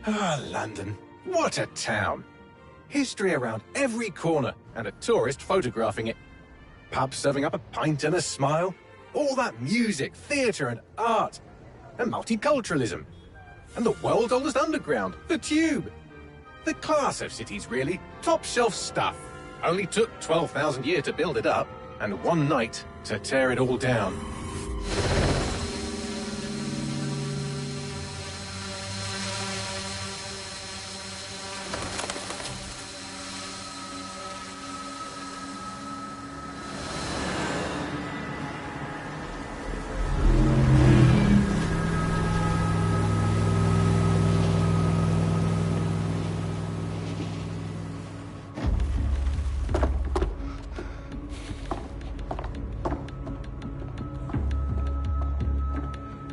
Ah, London. What a town. History around every corner, and a tourist photographing it. Pubs serving up a pint and a smile. All that music, theatre and art. And multiculturalism. And the world's oldest underground, the Tube. The class of cities, really. Top shelf stuff. Only took 12,000 years to build it up, and one night to tear it all down.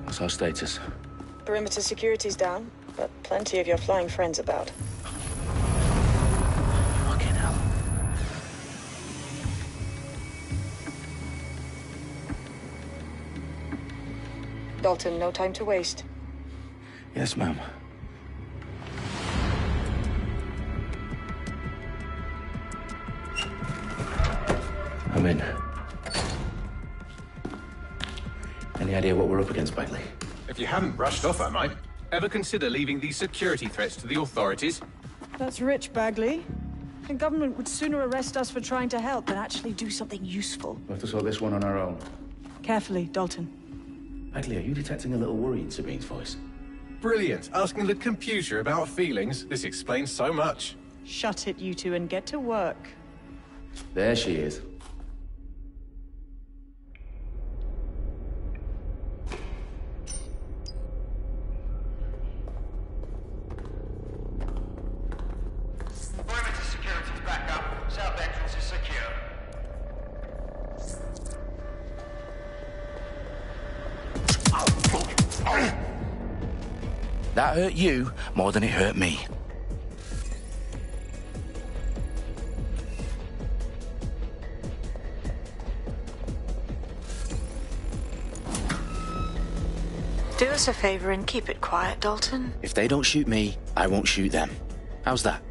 What's our status? Perimeter security's down, but plenty of your flying friends about. Fucking hell. Dalton, no time to waste. Yes, ma'am. I'm in. Any idea what we're up against, Bagley? If you haven't brushed off, I might. Ever consider leaving these security threats to the authorities? That's rich, Bagley. The government would sooner arrest us for trying to help than actually do something useful. We'll have to sort this one on our own. Carefully, Dalton. Bagley, are you detecting a little worry in Sabine's voice? Brilliant. Asking the computer about feelings. This explains so much. Shut it, you two, and get to work. There she is. Perimeter security's back up. South entrance is secure. That hurt you more than it hurt me. Do us a favor and keep it quiet, Dalton. If they don't shoot me, I won't shoot them. How's that?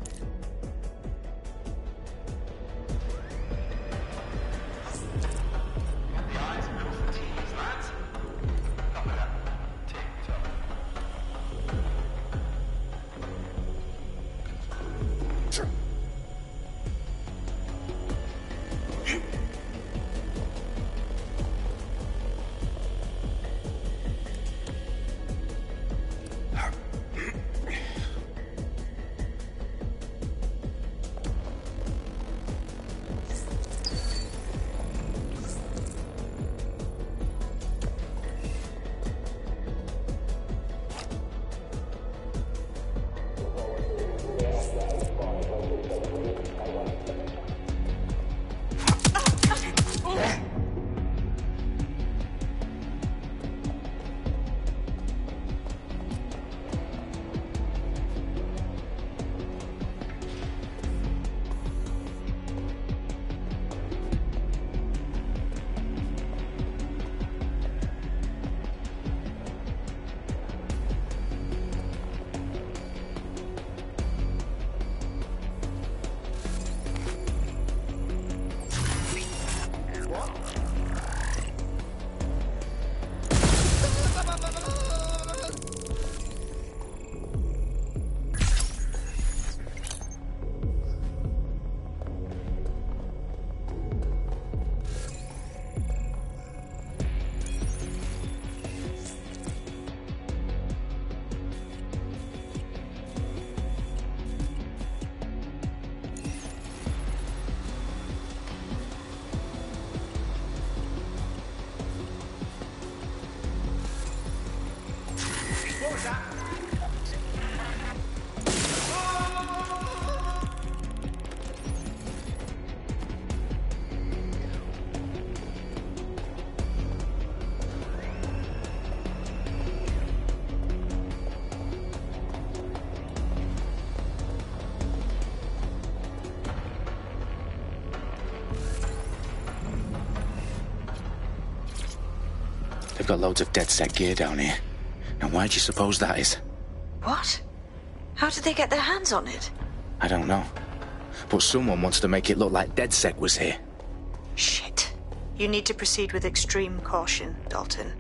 They've got loads of dead set gear down here. Now why do you suppose that is? What? How did they get their hands on it? I don't know. But someone wants to make it look like DedSec was here. Shit. You need to proceed with extreme caution, Dalton.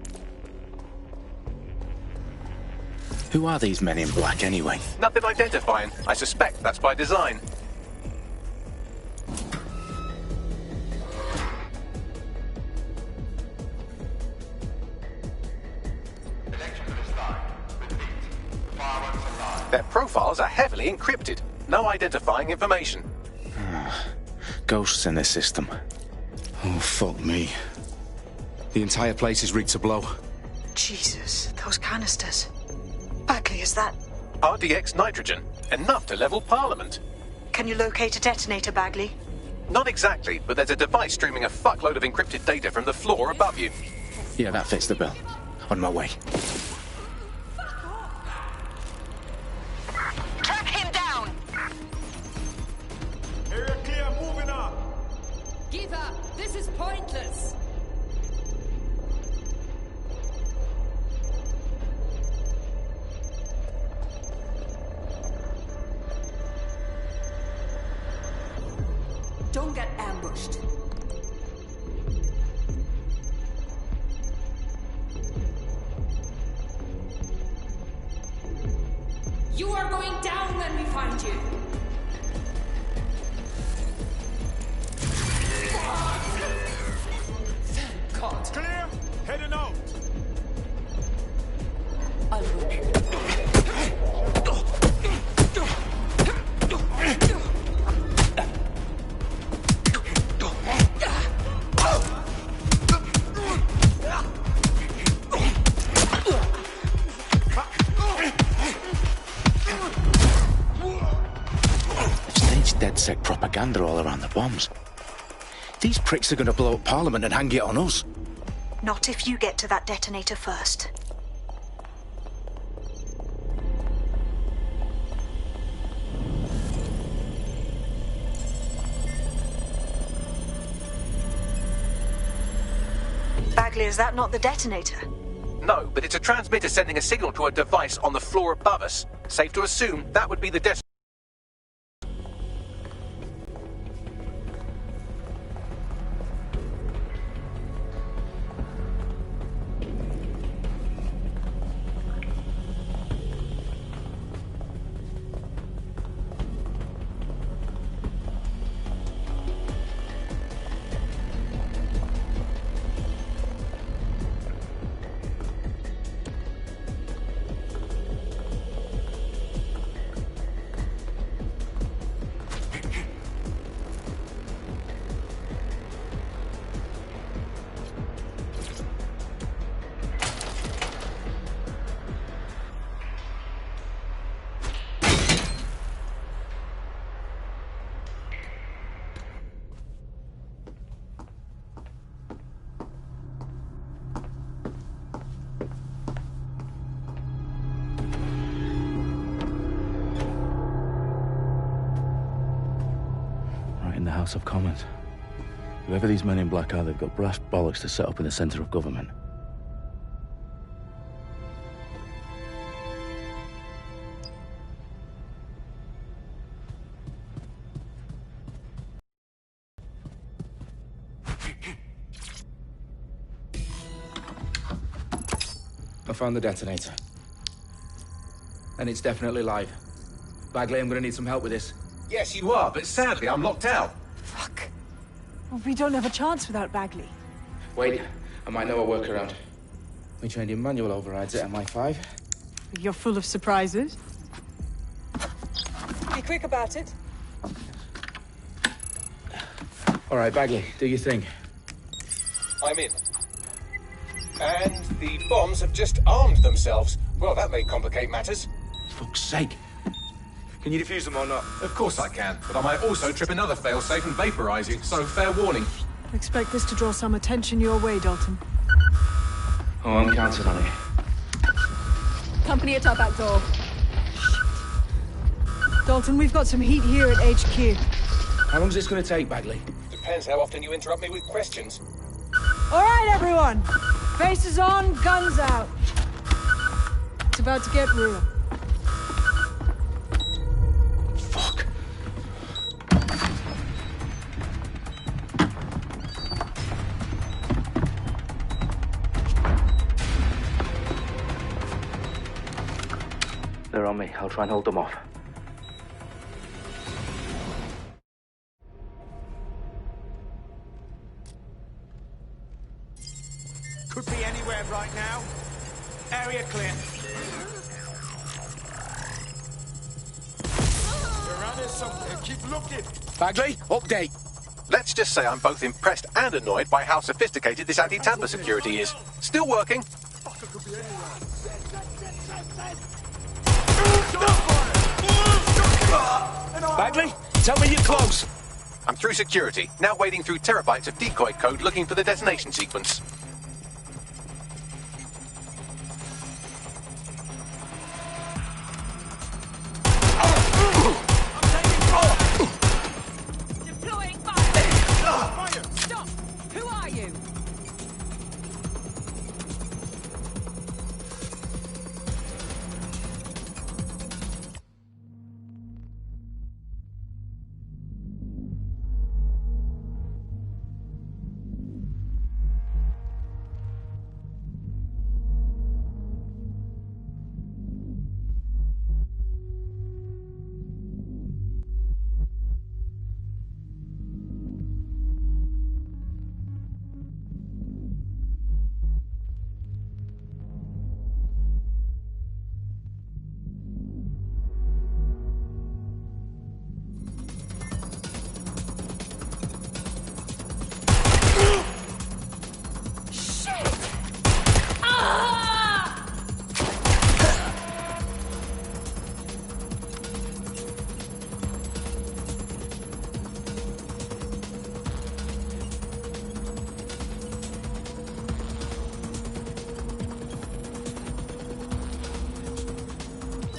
Who are these men in black anyway? Nothing identifying. I suspect that's by design. Their profiles are heavily encrypted. No identifying information. Ghosts in this system. Oh, fuck me. The entire place is rigged to blow. Jesus, those canisters. Bagley, is that... RDX nitrogen. Enough to level Parliament. Can you locate a detonator, Bagley? Not exactly, but there's a device streaming a fuckload of encrypted data from the floor above you. Yeah, that fits the bill. On my way. Track him down! Area clear, moving on. Give up! This is pointless! Don't get ambushed. You are going down when we find you. Thank God. Clear, heading out. DedSec propaganda all around the bombs. These pricks are going to blow up Parliament and hang it on us. Not if you get to that detonator first. Bagley, is that not the detonator? No, but it's a transmitter sending a signal to a device on the floor above us. Safe to assume that would be the detonator. In the House of Commons. Whoever these men in black are, they've got brass bollocks to set up in the centre of government. I found the detonator. And it's definitely live. Bagley, I'm gonna need some help with this. Yes, you are, but sadly I'm locked out. Fuck. Well, we don't have a chance without Bagley. Wait, I might know a workaround. We trained in manual overrides at MI5. You're full of surprises. Be quick about it. All right, Bagley, do your thing. I'm in. And the bombs have just armed themselves. Well, that may complicate matters. Fuck's sake. Can you defuse them or not? Of course I can, but I might also trip another failsafe and vaporize you, so fair warning. Expect this to draw some attention your way, Dalton. Oh, I'm counting on it. Company at our back door. Dalton, we've got some heat here at HQ. How long is this going to take, Bagley? Depends how often you interrupt me with questions. All right, everyone. Faces on, guns out. It's about to get real. They're on me. I'll try and hold them off. Could be anywhere right now. Area clear. You're running somewhere. Keep looking. Bagley, update. Let's just say I'm both impressed and annoyed by how sophisticated this anti-tamper security is. Still working. Bagley, tell me you're close. I'm through security, now wading through terabytes of decoy code looking for the detonation sequence. Deploying fire! Stop! Who are you?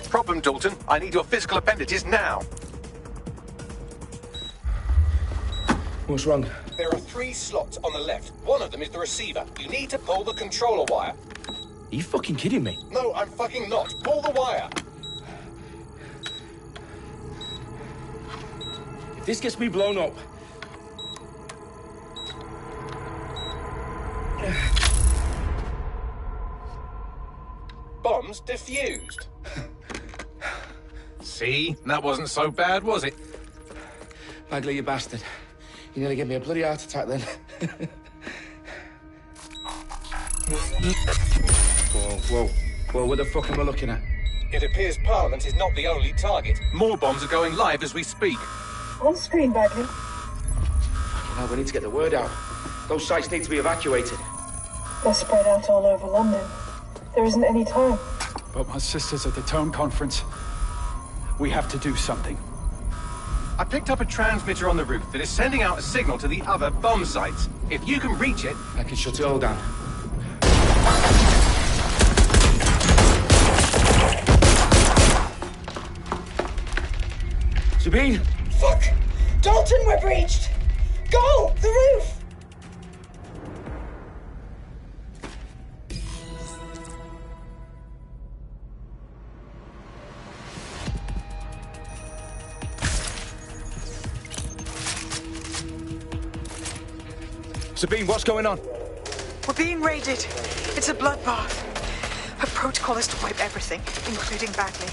Problem, Dalton. I need your physical appendages now. What's wrong? There are 3 slots on the left. One of them is the receiver. You need to pull the controller wire. Are you fucking kidding me? No, I'm fucking not. Pull the wire. If this gets me blown up... Bombs defused. See? That wasn't so bad, was it? Bagley, you bastard. You nearly gave me a bloody heart attack then. Whoa, what the fuck am I looking at? It appears Parliament is not the only target. More bombs are going live as we speak. On screen, Bagley. Now we need to get the word out. Those sites need to be evacuated. They're spread out all over London. There isn't any time. But my sister's at the town conference. We have to do something. I picked up a transmitter on the roof that is sending out a signal to the other bomb sites. If you can reach it... I can shut it all down. Sabine! Fuck! Dalton, we're breached! Go! The roof! Sabine, what's going on? We're being raided. It's a bloodbath. Her protocol is to wipe everything, including Bagley.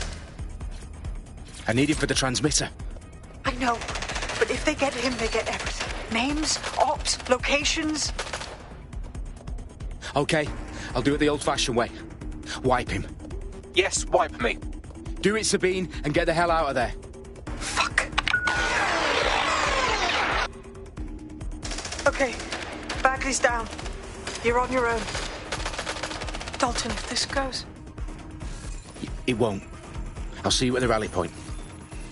I need him for the transmitter. I know, but if they get him, they get everything. Names, ops, locations. Okay, I'll do it the old-fashioned way. Wipe him. Yes, wipe me. Do it, Sabine, and get the hell out of there. Fuck. Okay, Bagley's down. You're on your own. Dalton, if this goes... It won't. I'll see you at the rally point.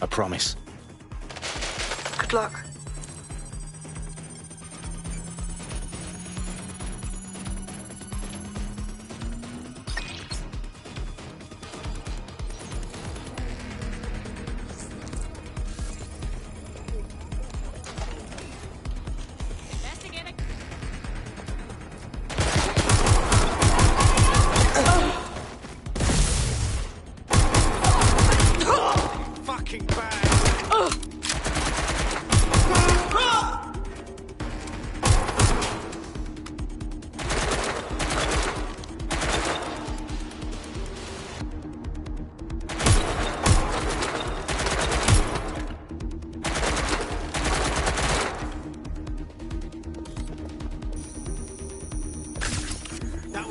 I promise. Good luck. Fucking bad.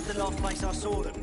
the last place I saw them.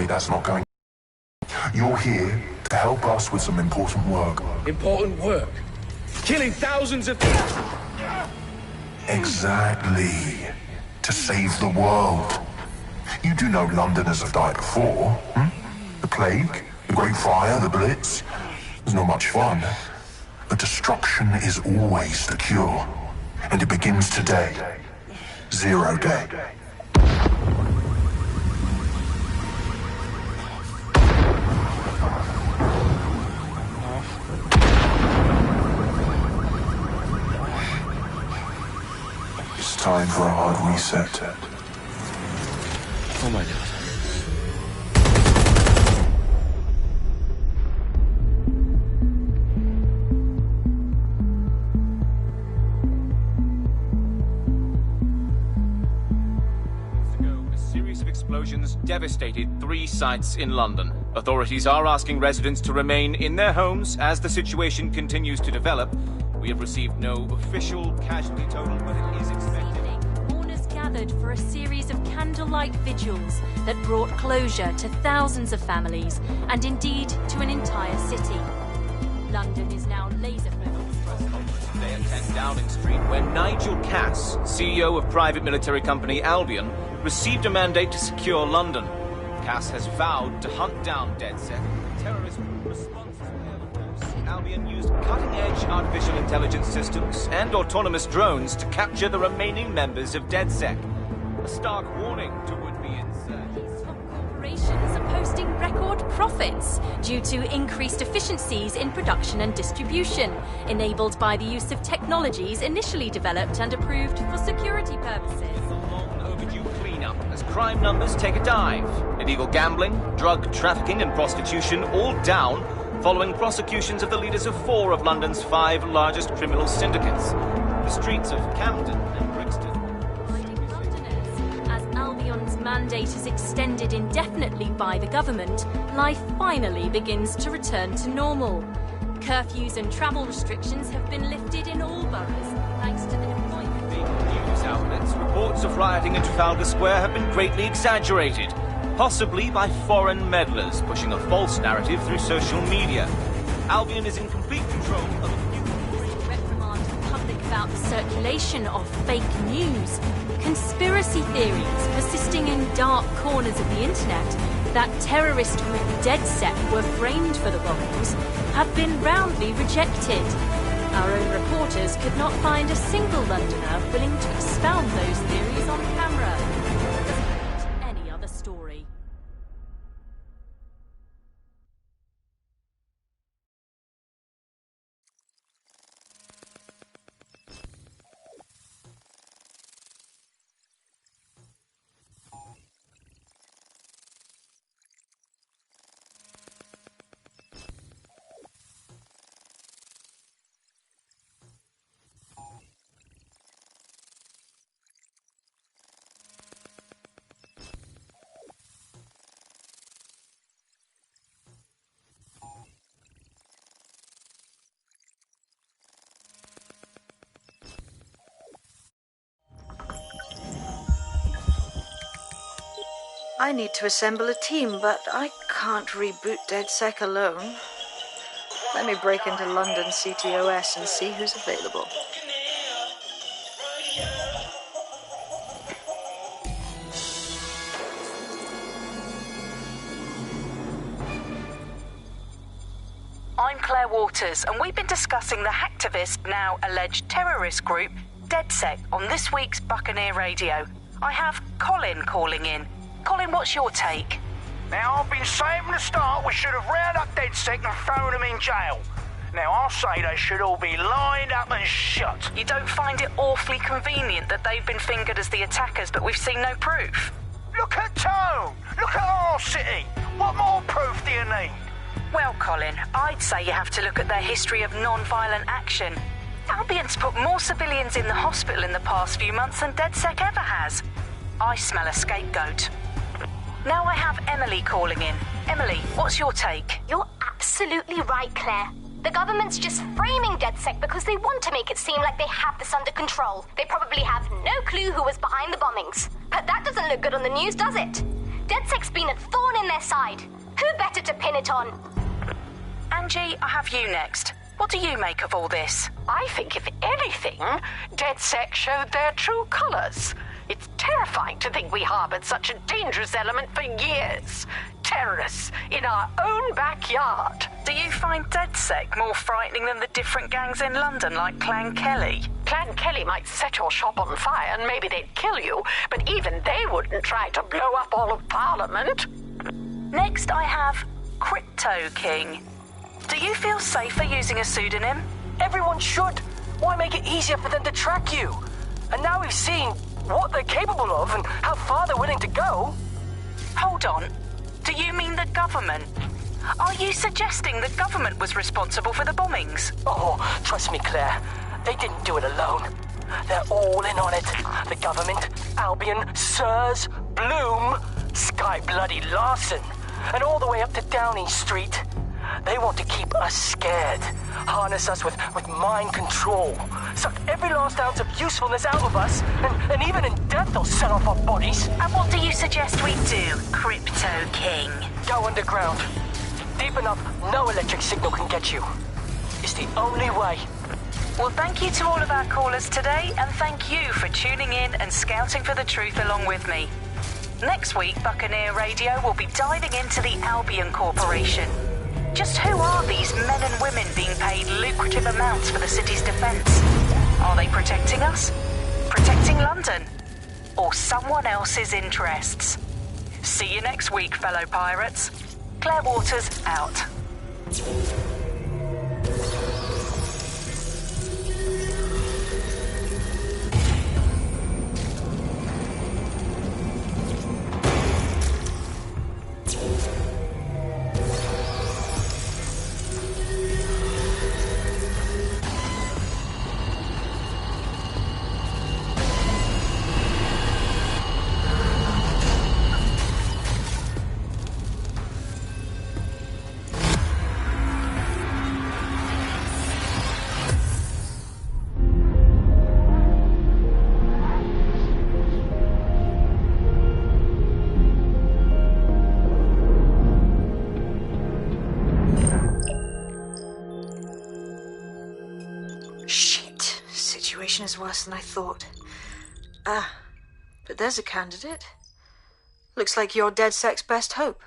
That's not going. You're here to help us with some important work. Important work? Killing thousands of people? Exactly. To save the world. You do know Londoners have died before, hmm? The Plague, the Great Fire, the Blitz. It's not much fun. But destruction is always the cure. And it begins today. Zero Day. Time for a hard reset. Oh my God. A series of explosions devastated 3 sites in London. Authorities are asking residents to remain in their homes as the situation continues to develop. We have received no official casualty total, but it is expected. Mourners gathered for a series of candlelight vigils that brought closure to thousands of families and indeed to an entire city. London is now laser-focused. Today at 10 Downing Street, where Nigel Cass, CEO of private military company Albion, received a mandate to secure London. Cass has vowed to hunt down DedSec, terrorist response. Albion used cutting-edge artificial intelligence systems and autonomous drones to capture the remaining members of DedSec. A stark warning to would-be insurgents. These top corporations are posting record profits due to increased efficiencies in production and distribution, enabled by the use of technologies initially developed and approved for security purposes. A long overdue cleanup as crime numbers take a dive. Illegal gambling, drug trafficking and prostitution all down, following prosecutions of the leaders of 4 of London's 5 largest criminal syndicates. The streets of Camden and Brixton. Londoners, as Albion's mandate is extended indefinitely by the government, life finally begins to return to normal. Curfews and travel restrictions have been lifted in all boroughs, thanks to the deployment. News outlets, reports of rioting in Trafalgar Square have been greatly exaggerated, possibly by foreign meddlers pushing a false narrative through social media. Albion is in complete control of the reprimand the public about the circulation of fake news, conspiracy theories persisting in dark corners of the internet that terrorist group DedSec were framed for the bombings have been roundly rejected. Our own reporters could not find a single Londoner willing to expound those theories on camera. Any other story. I need to assemble a team, but I can't reboot DedSec alone. Let me break into London CTOS and see who's available. I'm Claire Waters, and we've been discussing the hacktivist, now alleged terrorist group, DedSec, on this week's Buccaneer Radio. I have Colin calling in. Colin, what's your take? Now, I've been saying from the start we should have rounded up DedSec and thrown them in jail. Now, I'll say they should all be lined up and shot. You don't find it awfully convenient that they've been fingered as the attackers, but we've seen no proof? Look at Tone! Look at our city! What more proof do you need? Well, Colin, I'd say you have to look at their history of non-violent action. Albion's put more civilians in the hospital in the past few months than DedSec ever has. I smell a scapegoat. Now I have Emily calling in. Emily, what's your take? You're absolutely right, Claire. The government's just framing DedSec because they want to make it seem like they have this under control. They probably have no clue who was behind the bombings. But that doesn't look good on the news, does it? DedSec's been a thorn in their side. Who better to pin it on? Angie, I have you next. What do you make of all this? I think, if anything, DedSec showed their true colours. It's terrifying to think we harboured such a dangerous element for years. Terrorists in our own backyard. Do you find DedSec more frightening than the different gangs in London, like Clan Kelly? Clan Kelly might set your shop on fire and maybe they'd kill you, but even they wouldn't try to blow up all of Parliament. Next, I have Crypto King. Do you feel safer using a pseudonym? Everyone should. Why make it easier for them to track you? And now we've seen what they're capable of and how far they're willing to go. Hold on. Do you mean the government? Are you suggesting the government was responsible for the bombings? Oh, trust me, Claire. They didn't do it alone. They're all in on it. The government, Albion, Sirs, Bloom, Sky Bloody Larson, and all the way up to Downing Street. They want to keep us scared, harness us with mind control, suck every last ounce of usefulness out of us, and even in death they'll set off our bodies. And what do you suggest we do, Crypto King? Go underground. Deep enough, no electric signal can get you. It's the only way. Well, thank you to all of our callers today, and thank you for tuning in and scouting for the truth along with me. Next week, Buccaneer Radio will be diving into the Albion Corporation. Just who are these men and women being paid lucrative amounts for the city's defence? Are they protecting us? Protecting London? Or someone else's interests? See you next week, fellow pirates. Claire Waters, out. Is worse than I thought. But there's a candidate. Looks like you're DedSec's best hope.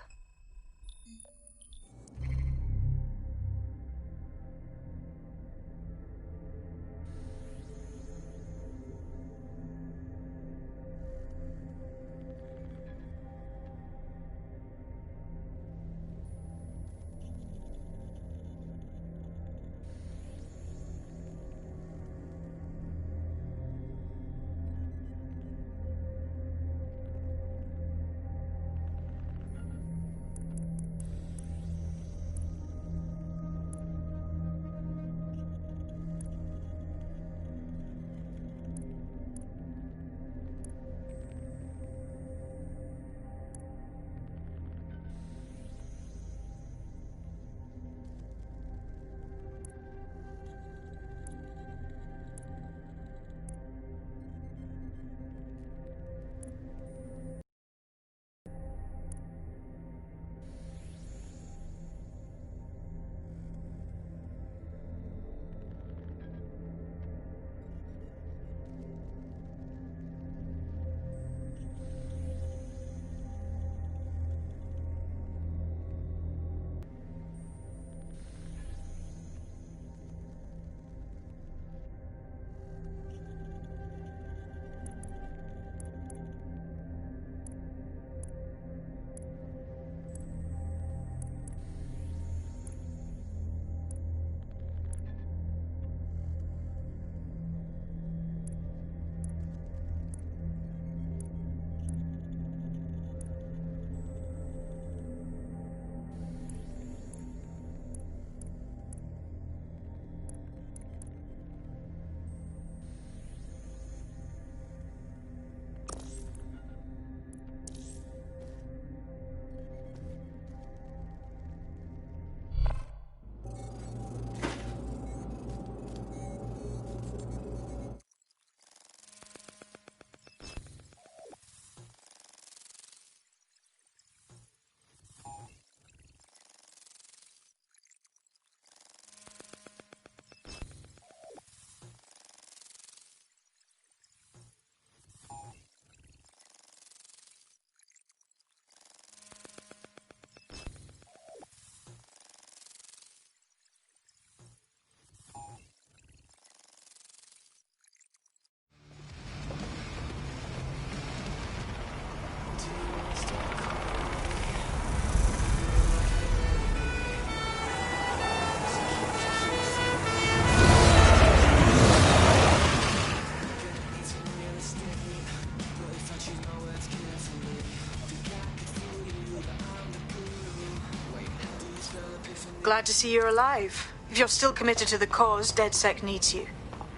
Glad to see you're alive. If you're still committed to the cause, DedSec needs you.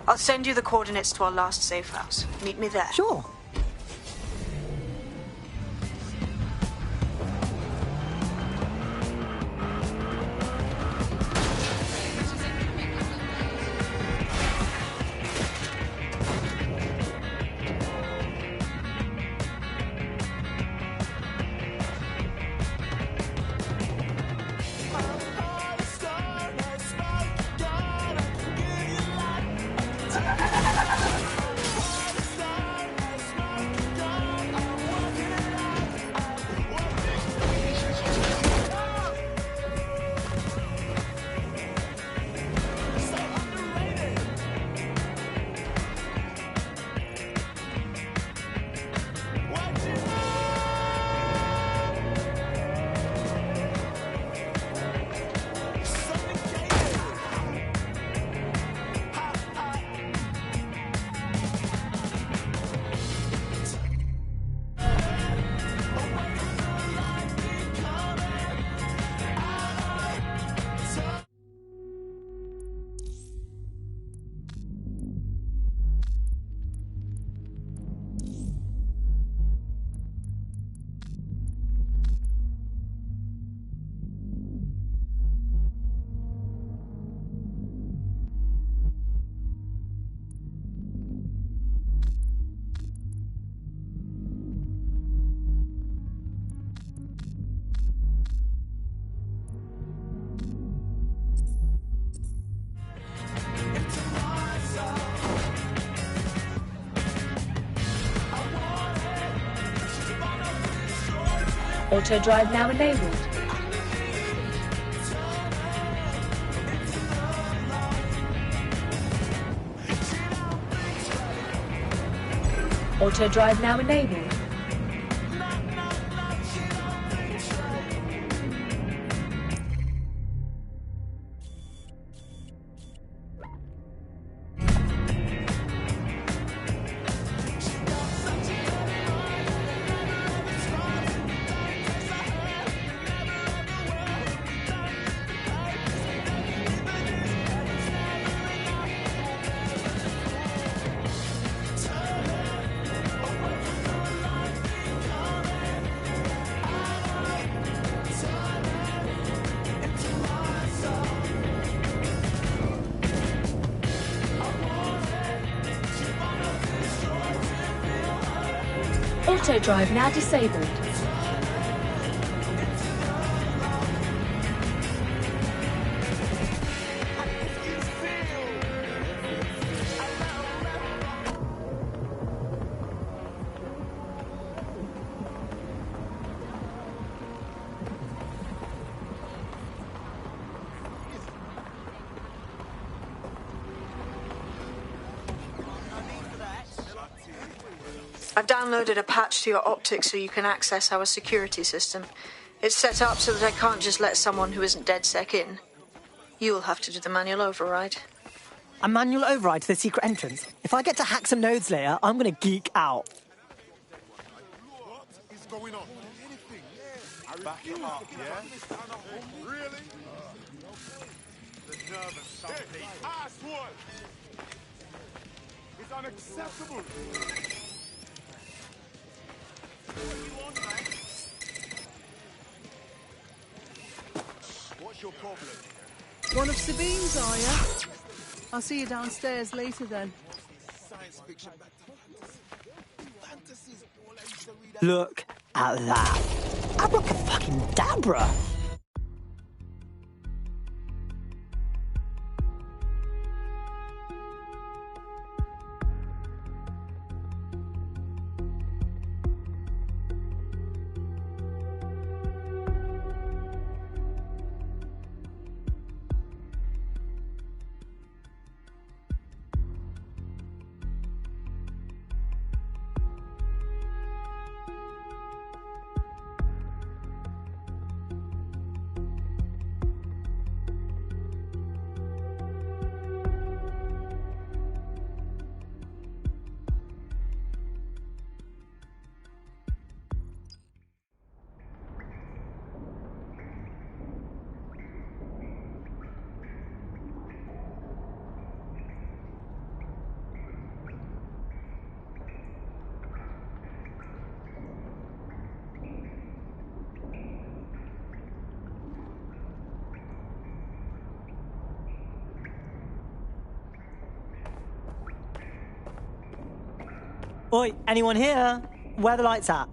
I'll send you the coordinates to our last safe house. Meet me there. Sure. Auto drive now enabled. Auto drive now enabled. Auto drive now disabled. I've downloaded a patch to your optics so you can access our security system. It's set up so that I can't just let someone who isn't DedSec in. You'll have to do the manual override. A manual override to the secret entrance? If I get to hack some nodes later, I'm gonna geek out. What is going on? Back it up, yeah? Really? The nerve of some people. Assword! It's unacceptable! What's your problem? One of Sabine's, are you? I'll see you downstairs later then. Science fiction. Look at that. Abracadabra! Oi, anyone here? Where are the lights at?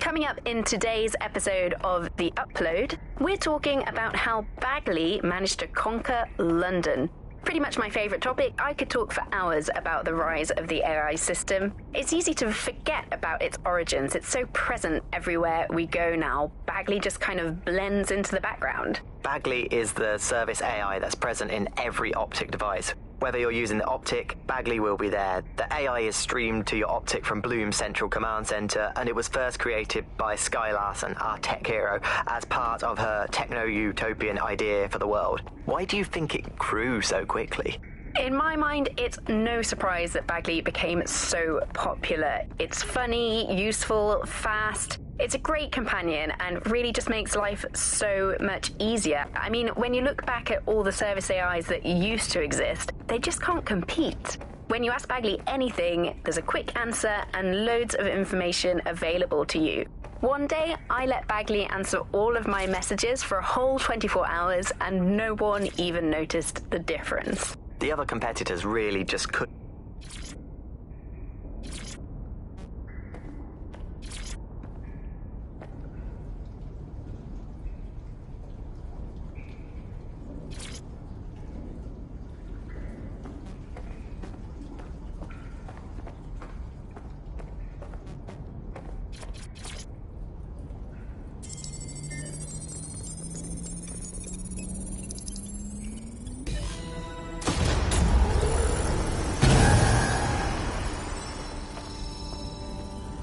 Coming up in today's episode of The Upload, we're talking about how Bagley managed to conquer London. Pretty much my favourite topic. I could talk for hours about the rise of the AI system. It's easy to forget about its origins. It's so present everywhere we go now. Bagley just kind of blends into the background. Bagley is the service AI that's present in every Optic device. Whether you're using the Optic, Bagley will be there. The AI is streamed to your Optic from Bloom's central command center, and it was first created by Skye Larson, our tech hero, as part of her techno-utopian idea for the world. Why do you think it grew so quickly? In my mind, it's no surprise that Bagley became so popular. It's funny, useful, fast. It's a great companion and really just makes life so much easier. I mean, when you look back at all the service AIs that used to exist, they just can't compete. When you ask Bagley anything, there's a quick answer and loads of information available to you. One day, I let Bagley answer all of my messages for a whole 24 hours and no one even noticed the difference. The other competitors really just couldn't.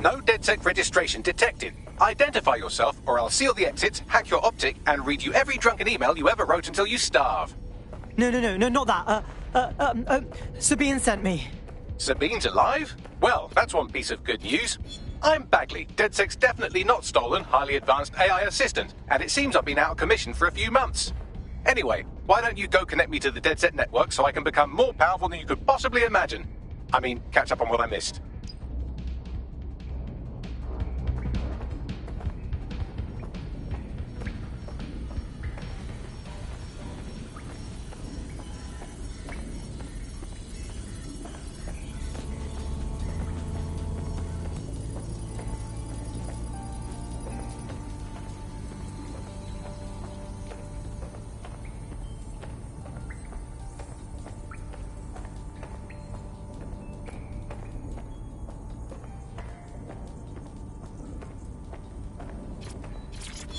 No DedSec registration detected. Identify yourself, or I'll seal the exits, hack your Optic, and read you every drunken email you ever wrote until you starve. No, not that. Sabine sent me. Sabine's alive? Well, that's one piece of good news. I'm Bagley, DedSec's definitely not stolen, highly advanced AI assistant, and it seems I've been out of commission for a few months. Anyway, why don't you go connect me to the DedSec network so I can become more powerful than you could possibly imagine? I mean, catch up on what I missed.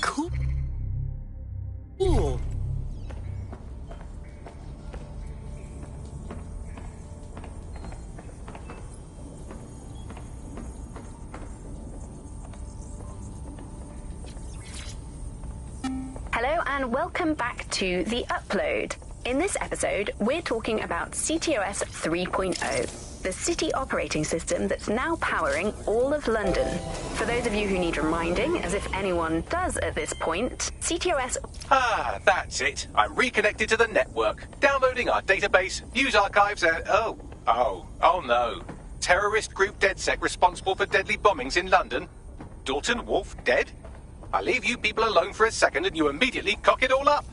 Cool. Hello and welcome back to The Upload. In this episode, we're talking about CTOS 3.0, the city operating system that's now powering all of London. For those of you who need reminding, as if anyone does at this point, CTOS... Ah, that's it. I'm reconnected to the network, downloading our database, news archives, and... Oh no. Terrorist group DedSec responsible for deadly bombings in London? Dalton Wolf dead? I leave you people alone for a second and you immediately cock it all up.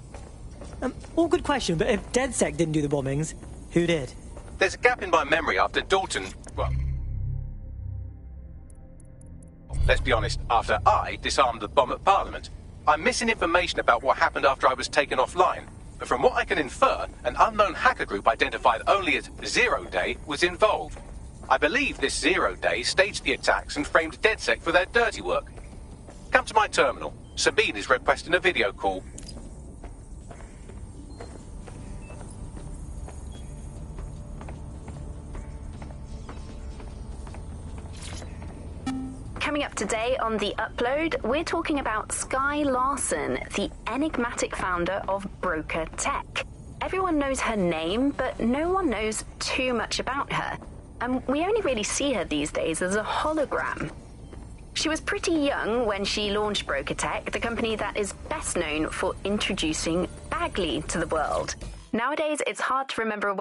All good question, but if DedSec didn't do the bombings, who did? There's a gap in my memory after Dalton... Well... Let's be honest, after I disarmed the bomb at Parliament. I'm missing information about what happened after I was taken offline. But from what I can infer, an unknown hacker group identified only as Zero Day was involved. I believe this Zero Day staged the attacks and framed DedSec for their dirty work. Come to my terminal. Sabine is requesting a video call. Coming up today on The Upload, we're talking about Skye Larson, the enigmatic founder of Broker Tech. Everyone knows her name, but no one knows too much about her. And we only really see her these days as a hologram. She was pretty young when she launched Broker Tech, the company that is best known for introducing Bagley to the world. Nowadays, it's hard to remember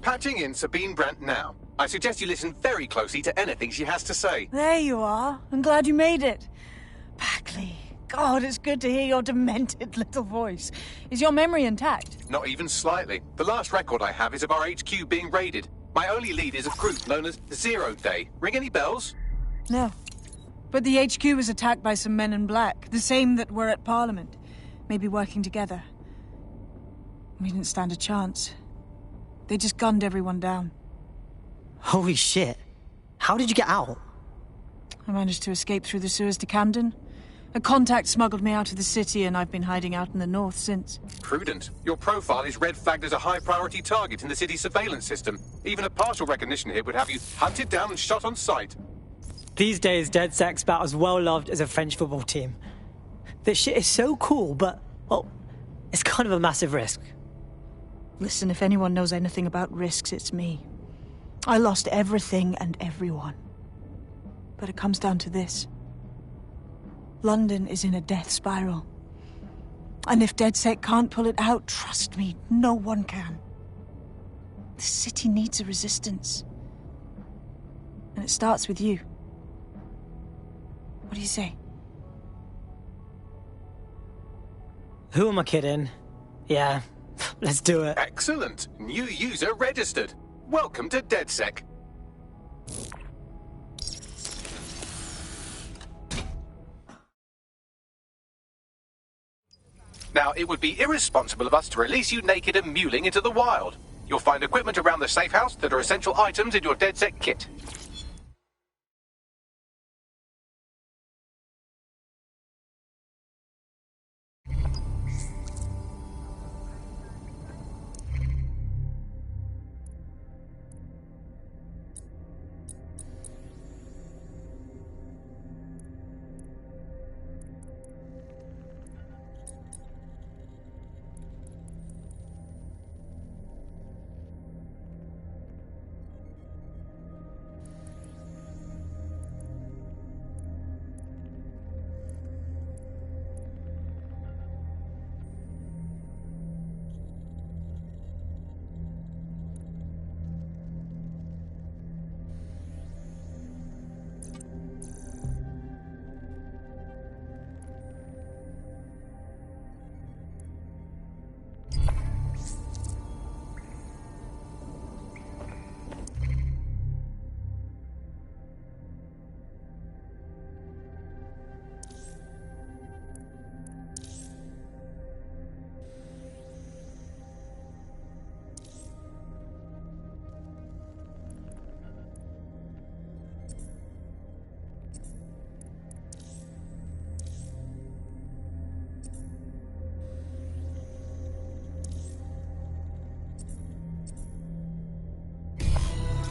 patching in Sabine Brandt now. I suggest you listen very closely to anything she has to say. There you are. I'm glad you made it. Bagley. God, it's good to hear your demented little voice. Is your memory intact? Not even slightly. The last record I have is of our HQ being raided. My only lead is a group known as Zero Day. Ring any bells? No. But the HQ was attacked by some men in black, the same that were at Parliament. Maybe working together. We didn't stand a chance. They just gunned everyone down. Holy shit. How did you get out? I managed to escape through the sewers to Camden. A contact smuggled me out of the city, and I've been hiding out in the north since. Prudent. Your profile is red flagged as a high-priority target in the city's surveillance system. Even a partial recognition here would have you hunted down and shot on sight. These days, DedSec's about as well loved as a French football team. This shit is so cool, but, well, it's kind of a massive risk. Listen, if anyone knows anything about risks, it's me. I lost everything and everyone. But it comes down to this. London is in a death spiral. And if DedSec can't pull it out, trust me, no one can. The city needs a resistance. And it starts with you. What do you say? Who am I kidding? Yeah, let's do it. Excellent. New user registered. Welcome to DedSec. Now, it would be irresponsible of us to release you naked and mewling into the wild. You'll find equipment around the safe house that are essential items in your DedSec kit.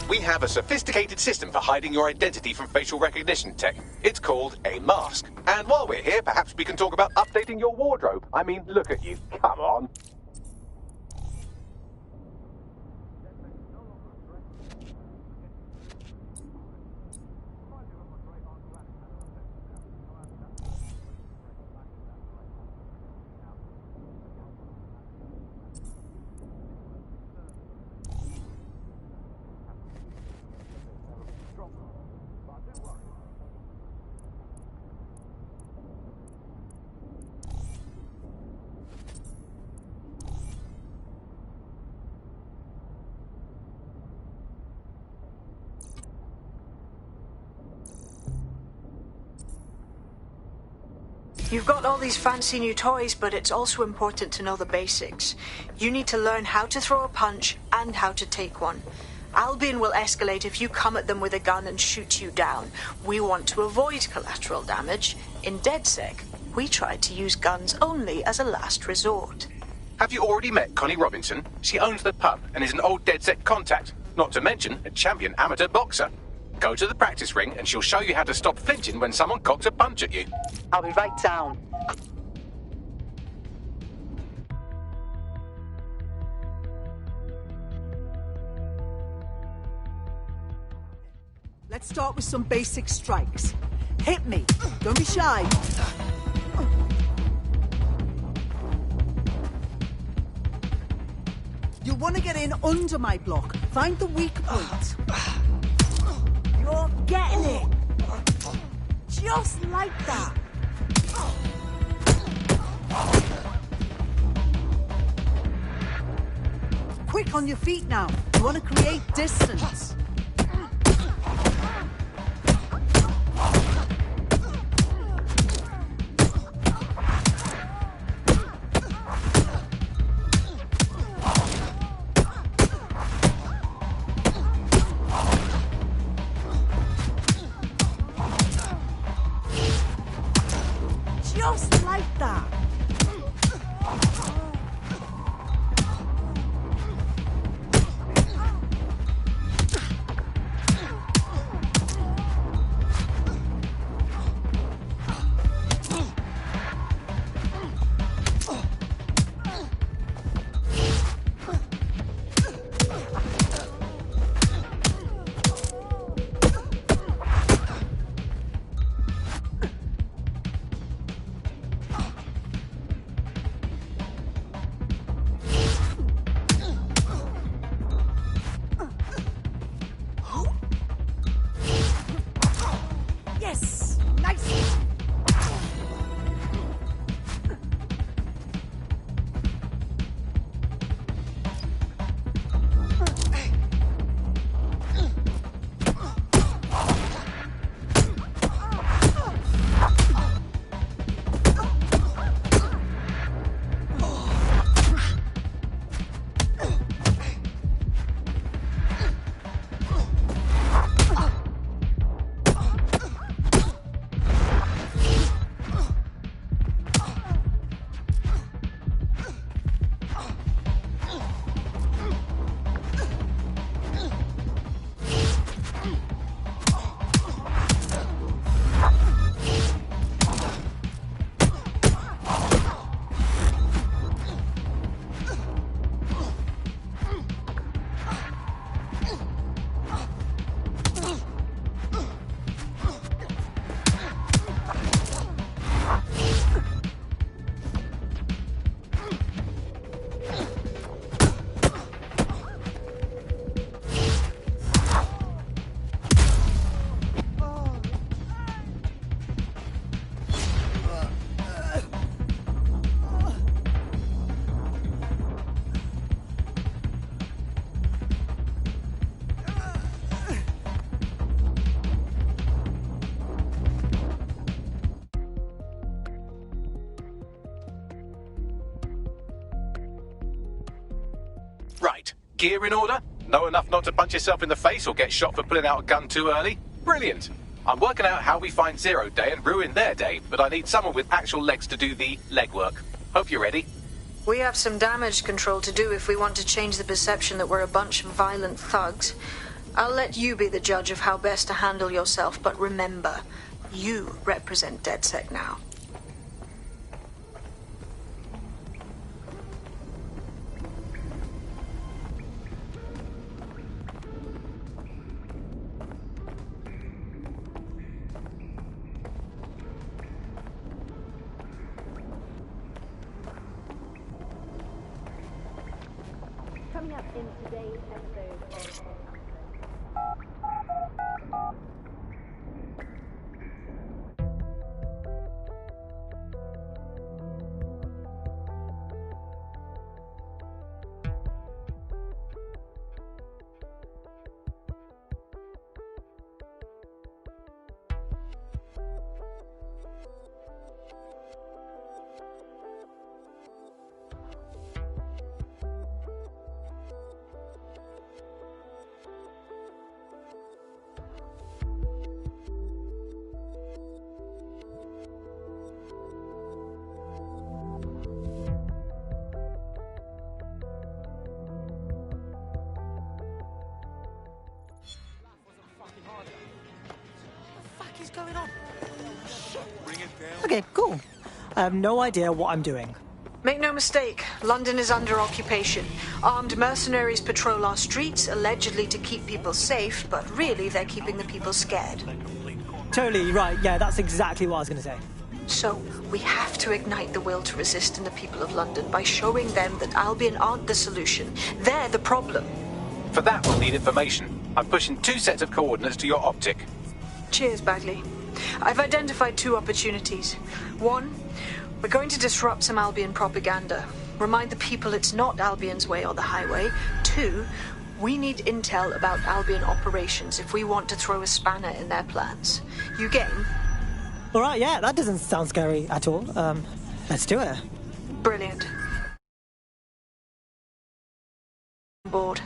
We have a sophisticated system for hiding your identity from facial recognition tech. It's called a mask. And while we're here, perhaps we can talk about updating your wardrobe. I mean, look at you. Come on. You've got all these fancy new toys, but it's also important to know the basics. You need to learn how to throw a punch and how to take one. Albion will escalate if you come at them with a gun and shoot you down. We want to avoid collateral damage. In DedSec, we tried to use guns only as a last resort. Have you already met Connie Robinson? She owns the pub and is an old DedSec contact, not to mention a champion amateur boxer. Go to the practice ring and she'll show you how to stop flinching when someone cocks a punch at you. I'll be right down. Let's start with some basic strikes. Hit me. Don't be shy. You'll want to get in under my block. Find the weak point. You're getting it! Just like that! Quick on your feet now. You want to create distance. Just like that! Yes! Nice! Right. Gear in order? Know enough not to punch yourself in the face or get shot for pulling out a gun too early? Brilliant. I'm working out how we find Zero Day and ruin their day, but I need someone with actual legs to do the legwork. Hope you're ready. We have some damage control to do if we want to change the perception that we're a bunch of violent thugs. I'll let you be the judge of how best to handle yourself, but remember, you represent DedSec now. Coming up in today's episode of... going on? Okay, cool. I have no idea what I'm doing. Make no mistake, London is under occupation. Armed mercenaries patrol our streets, allegedly to keep people safe, but really they're keeping the people scared. Totally right, yeah, that's exactly what I was going to say. So, we have to ignite the will to resist in the people of London by showing them that Albion aren't the solution. They're the problem. For that, we'll need information. I'm pushing 2 sets of coordinates to your optic. Cheers, Bagley. I've identified 2 opportunities. 1, we're going to disrupt some Albion propaganda. Remind the people it's not Albion's way or the highway. 2, we need intel about Albion operations if we want to throw a spanner in their plans. You game? Alright, yeah, that doesn't sound scary at all. Let's do it. Brilliant. Board.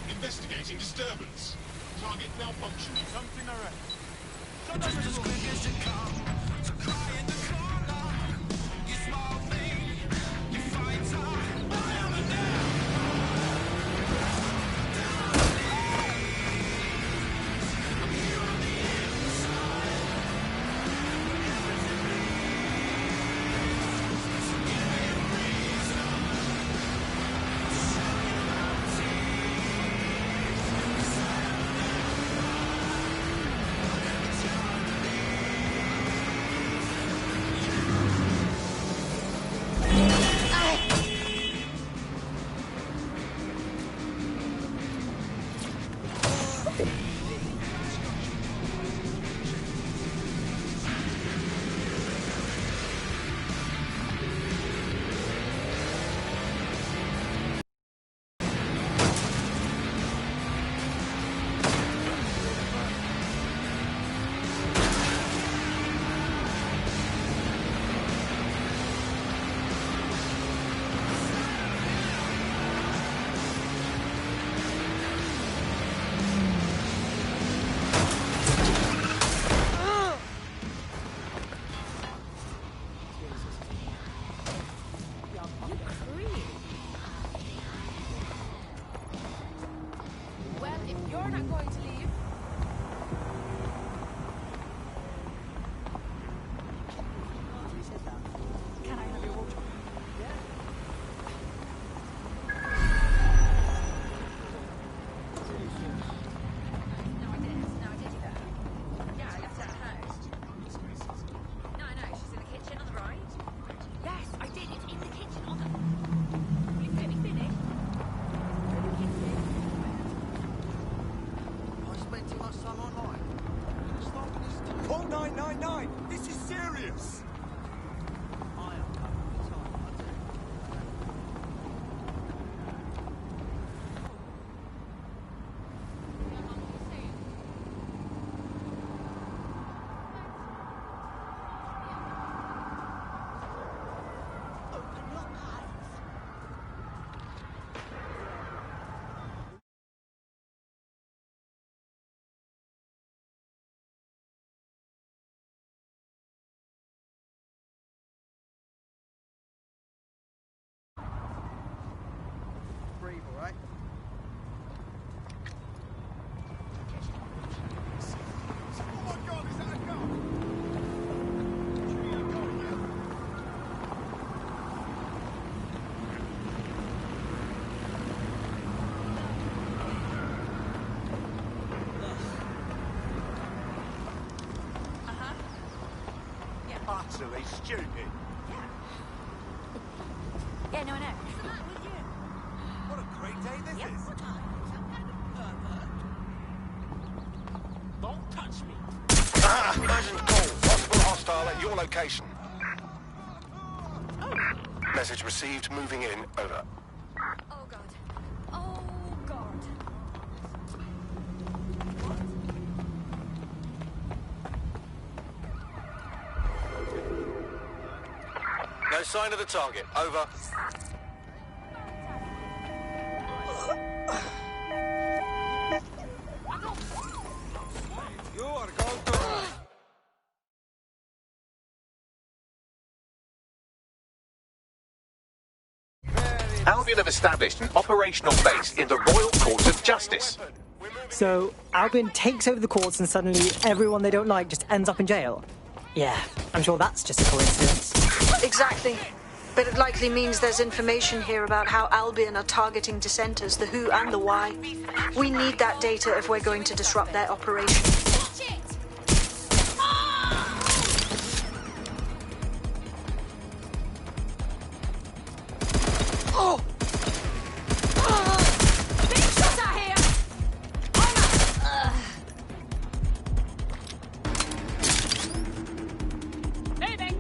Investigating disturbance. Target malfunction. Something around. Just as quick as it comes. To cry in the corner. You small thing. You fighter. I am a now. I'm here on the inside. Give me a reason. utterly stupid. Yeah, no, I know. What a great day this is. Don't touch me. Urgent call. Possible hostile at your location. Message received. Moving in. Over. Oh, God. Oh, God. No sign of the target. Over. You are going to... Albion have established an operational base in the Royal Courts of Justice. So, Albion takes over the courts and suddenly everyone they don't like just ends up in jail. Yeah, I'm sure that's just a coincidence. Exactly. But it likely means there's information here about how Albion are targeting dissenters, the who and the why. We need that data if we're going to disrupt their operation. Oh! Big shot out here! Moving!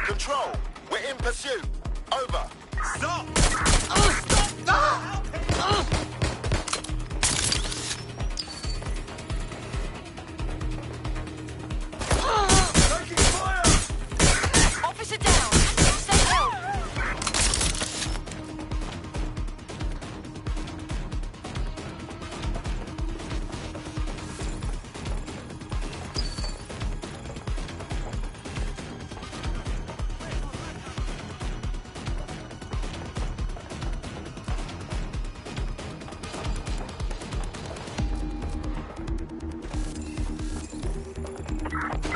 Control. We're in pursuit. Over. Stop! Officer down! Stay held!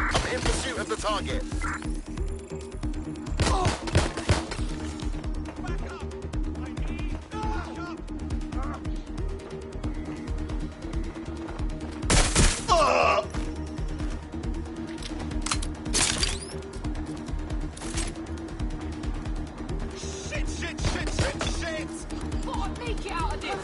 I'm in pursuit of the target. Shit, shit, shit, shit, shit! Thought I'd make it out of this!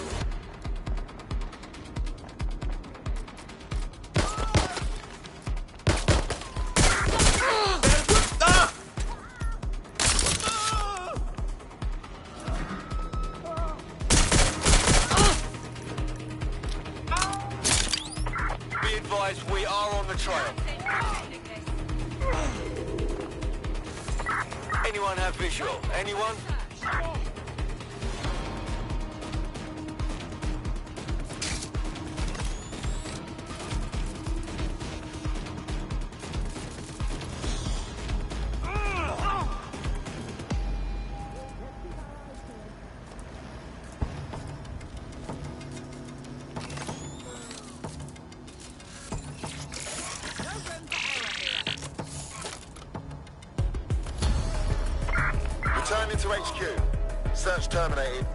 Be advised, we are on the trail. Anyone have visual? Anyone? Returning to HQ. Search terminated.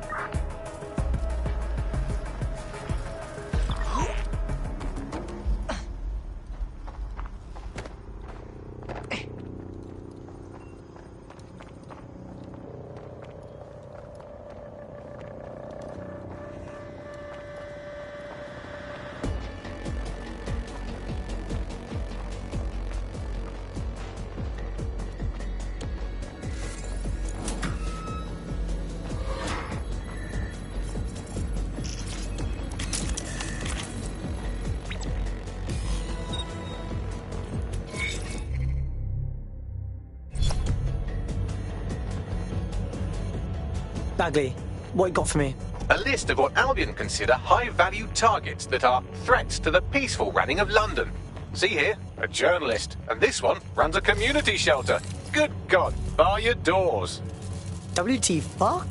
Bagley, what you got for me? A list of what Albion consider high-value targets that are threats to the peaceful running of London. See here, a journalist, and this one runs a community shelter. Good God, bar your doors. WT fuck?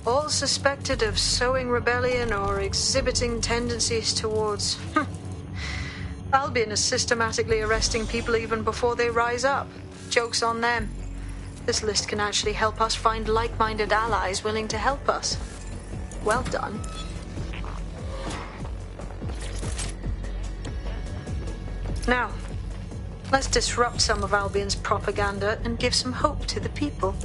All suspected of sowing rebellion or exhibiting tendencies towards... Albion is systematically arresting people even before they rise up. Joke's on them. This list can actually help us find like-minded allies willing to help us. Well done. Now, let's disrupt some of Albion's propaganda and give some hope to the people.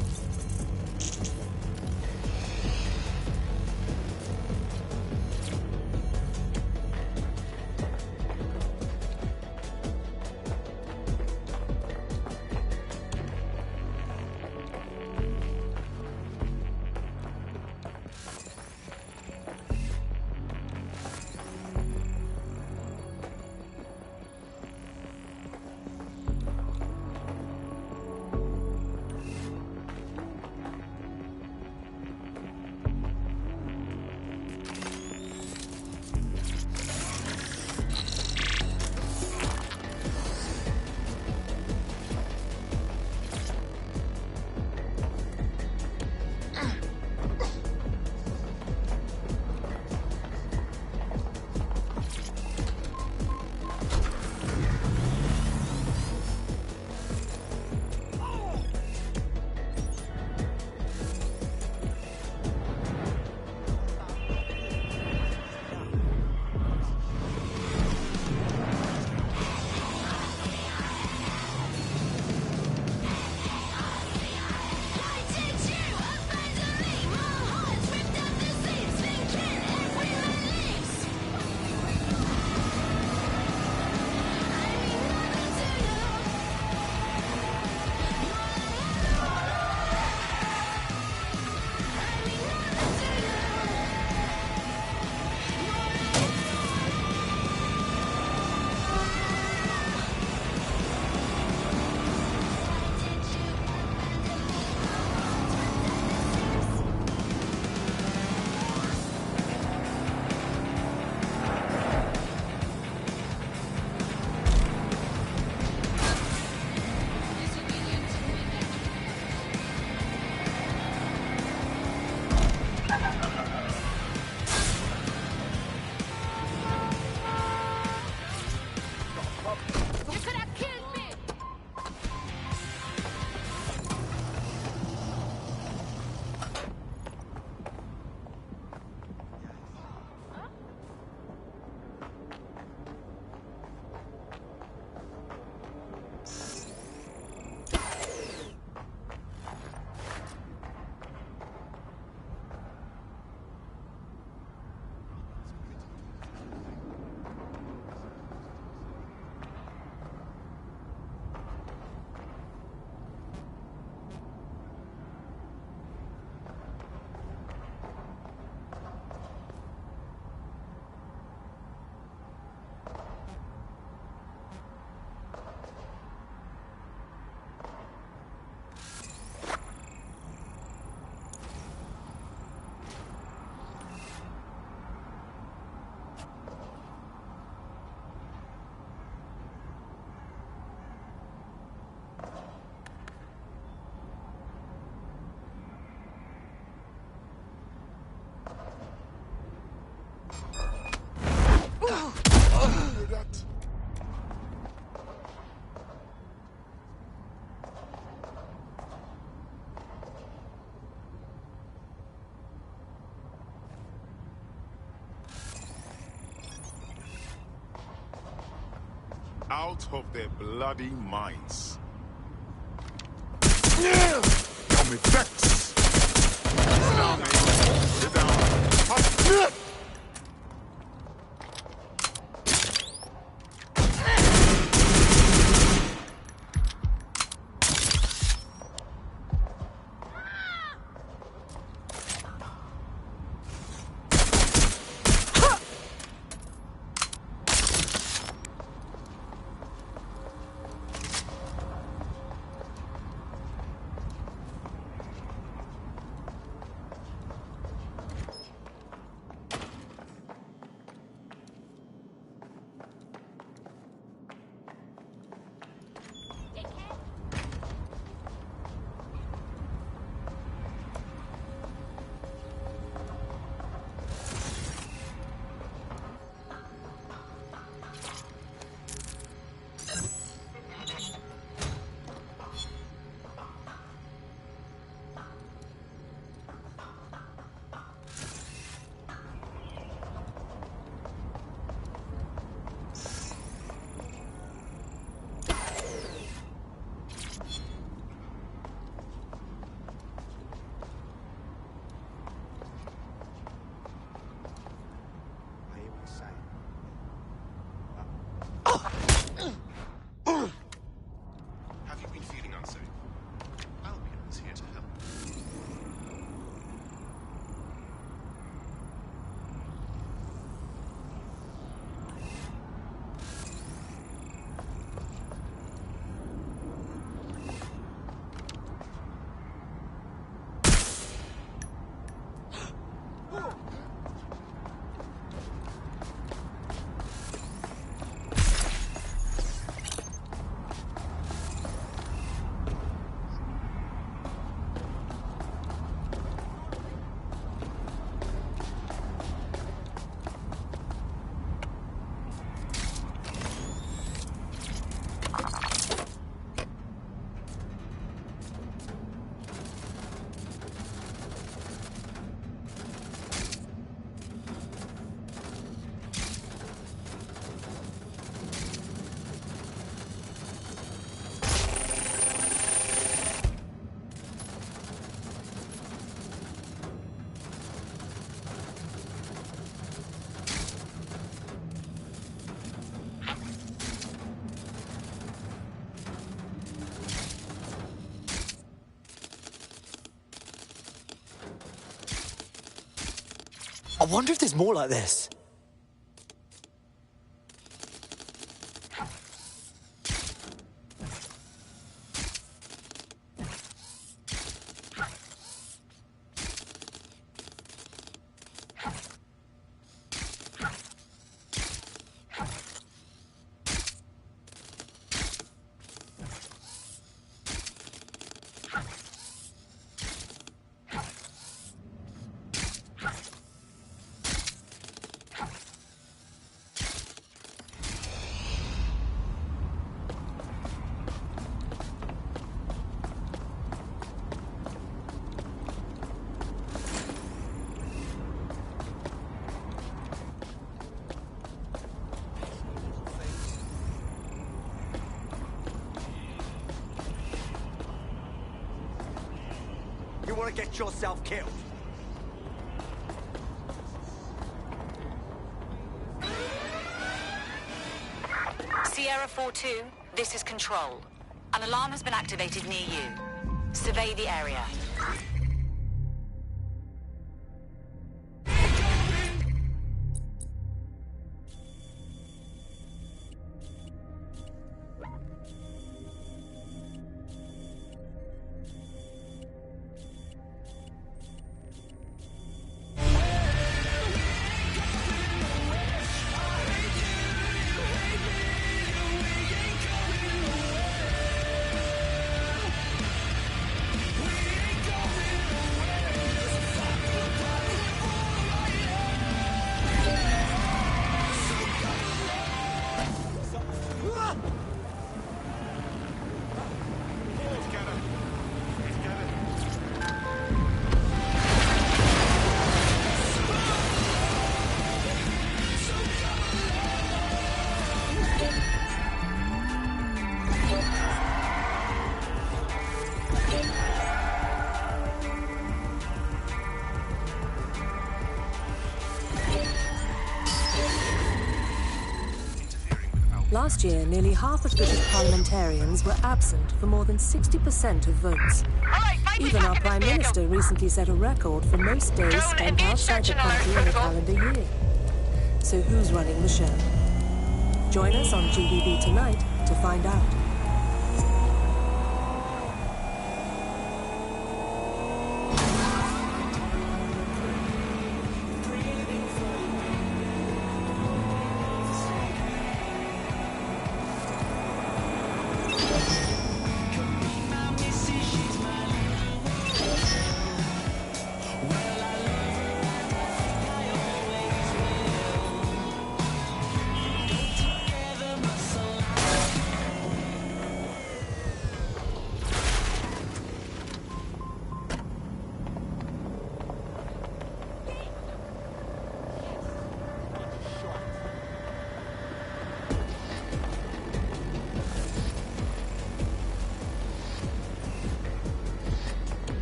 Out of their bloody minds. Come with Vex! Sit down, mate. Sit down. I wonder if there's more like this. You want to get yourself killed? Sierra 4-2, this is Control. An alarm has been activated near you. Survey the area. Last year, nearly half of British parliamentarians were absent for more than 60% of votes. Even our Prime Minister recently set a record for most days spent outside the country in a calendar year. So who's running the show? Join us on GBB tonight to find out.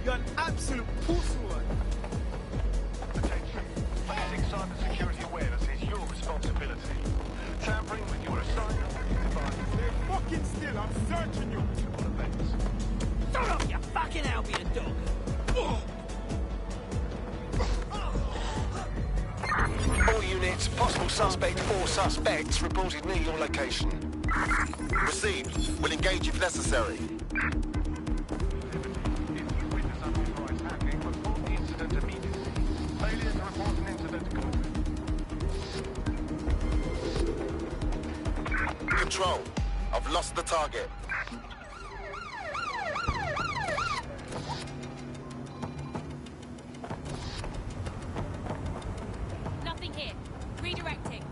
You're an absolute pussy. Attention. Forgetting cybersecurity awareness is your responsibility. Tampering with your assigned device. Stay fucking still. I'm searching you. Shut up, you fucking Albion dog! All units, possible suspect or suspects reported near your location. Received. Will engage if necessary. Control. I've lost the target. Nothing here. Redirecting.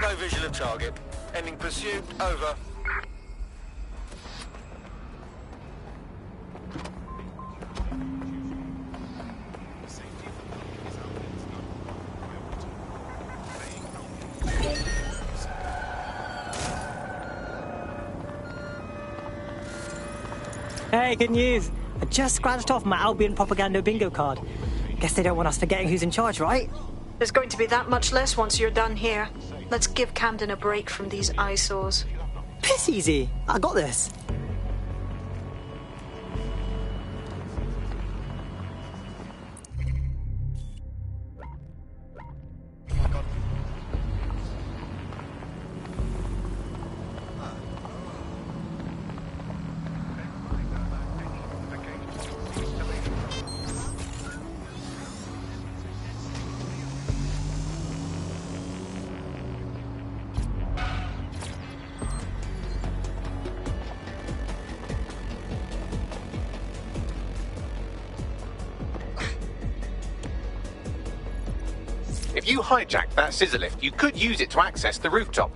No visual of target. Ending pursuit. Over. Hey, good news. I just scratched off my Albion propaganda bingo card. Guess they don't want us forgetting who's in charge, right? There's going to be that much less once you're done here. Let's give Camden a break from these eyesores. Piss easy. I got this. If you hijacked that scissor lift, you could use it to access the rooftop.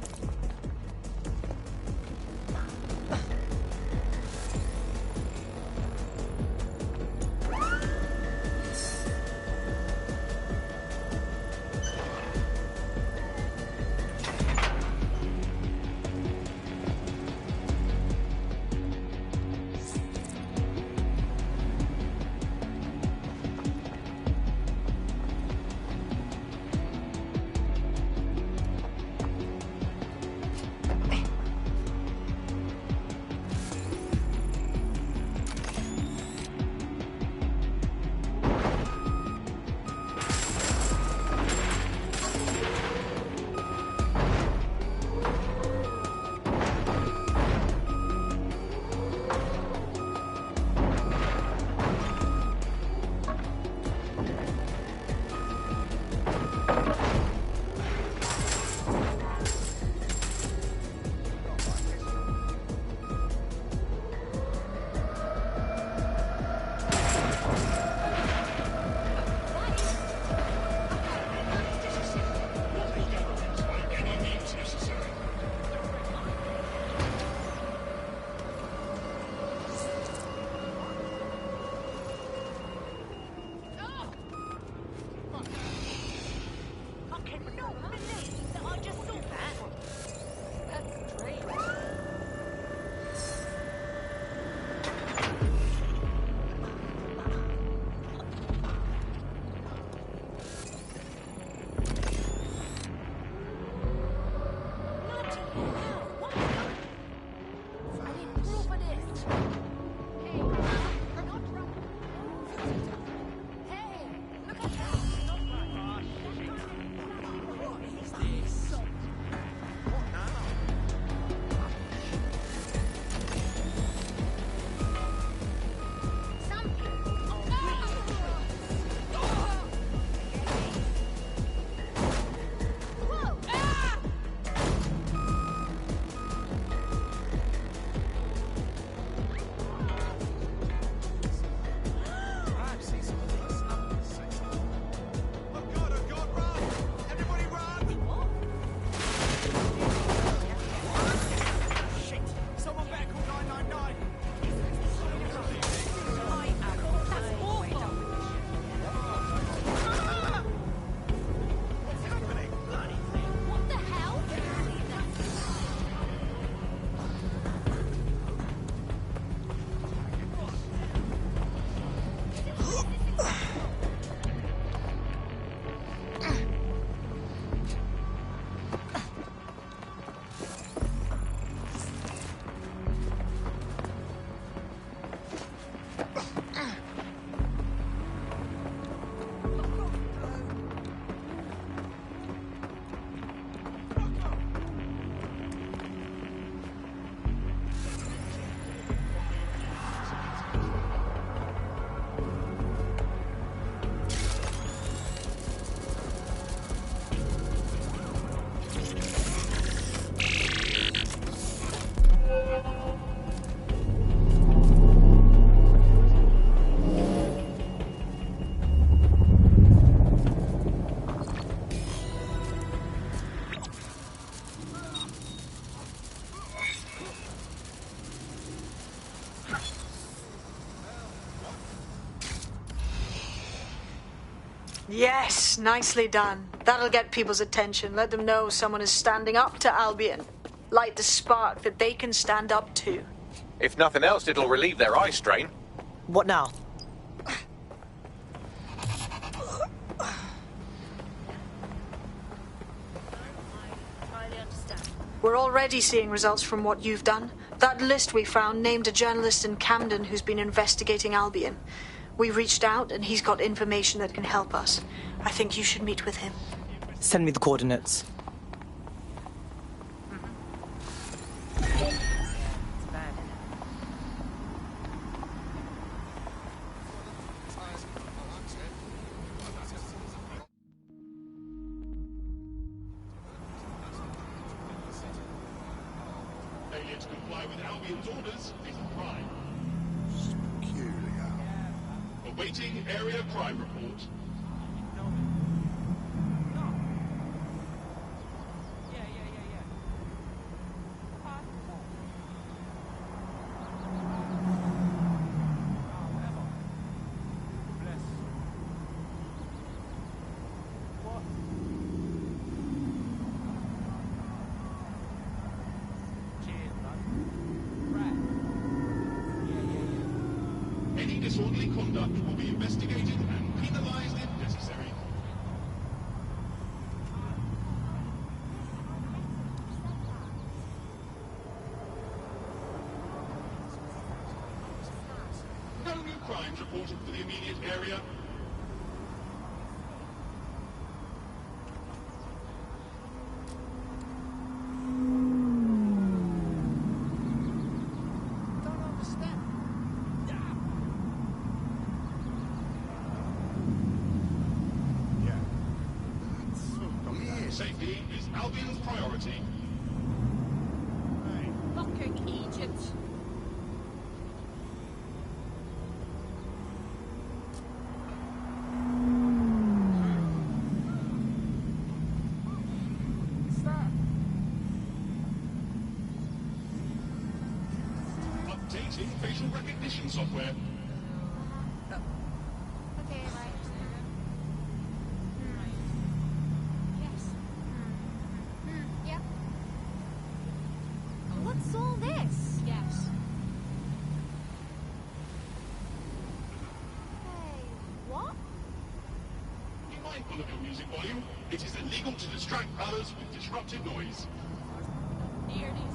Yes, nicely done. That'll get people's attention. Let them know someone is standing up to Albion. Light the spark that they can stand up to. If nothing else, it'll relieve their eye strain. What now? We're already seeing results from what you've done. That list we found named a journalist in Camden who's been investigating Albion. We reached out and he's got information that can help us. I think you should meet with him. Send me the coordinates. Failure to comply with Albion's orders is a crime. Peculiar. Awaiting area crime report. disorderly conduct will be investigated and penalised if necessary. No new crimes reported for the immediate area. Safety is Albion's priority. Fucking Egypt. Updating facial recognition software. Okay, right. Yes. Yep. What's all this? Yes. Hey, what? Be mindful of your music volume. It is illegal to distract others with disruptive noise. Nearly